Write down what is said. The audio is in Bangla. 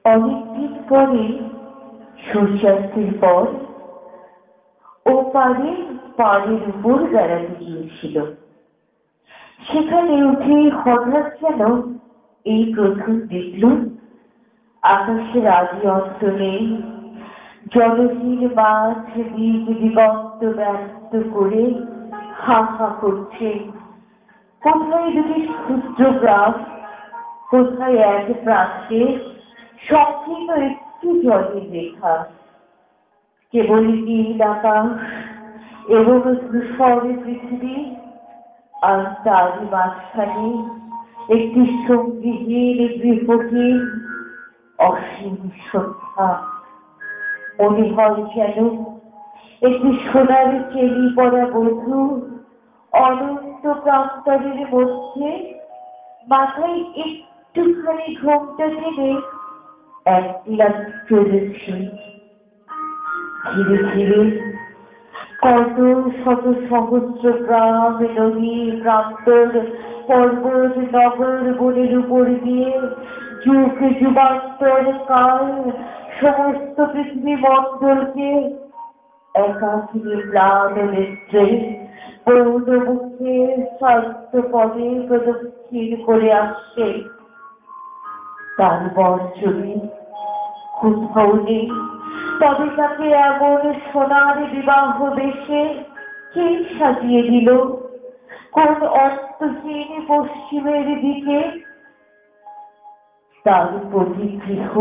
অনেকদিন পরে সূর্যাস্তের পর ও পাড়ের উপর বেড়াতে গিয়েছিল। সেখানে উঠে হঠাৎ যেন এই প্রথম দেখল আকাশের আদি অন্ত নেই, জলহীন মাঠ দিক দিগন্ত ব্যস্ত করে হা হা করছে। কোথায় দুটি ক্ষুদ্র গ্রাম, কোথায় এক প্রান্তে সংকীর্ণ একটি জলের রেখা, কেবল নীল আকাশ এবং ধূসর পৃথিবী, আর তারই মাঝখানে একটি সঙ্গীহীন গৃহহীন অসীম সন্ধ্যা। মনে হয় যেন একটি সোনার চেলি পরা বধূ অনন্ত প্রান্তরের মধ্যে মাথায় একটুখানি ঘোমটা টেনে একলা চলেছে। ধীরে ধীরে কত শত সহস্র গ্রাম, নদী, প্রান্তর, পর্বত, নগর, বনের উপর দিয়ে যুগ যুগান্তর কাল সমস্ত পৃথিবী মণ্ডলকে একাকিনী প্রাণ নেত্রে বৌদ্ধ মুখে শান্ত পদে প্রদক্ষিণ করে আসছে। তার বর্জনে কোথাও নেই, তবে তাকে এমন সোনার বিবাহ বেশে কে সাজিয়ে দিল? কোন অন্তহীন পশ্চিমের দিকে তার প্রতি গৃহ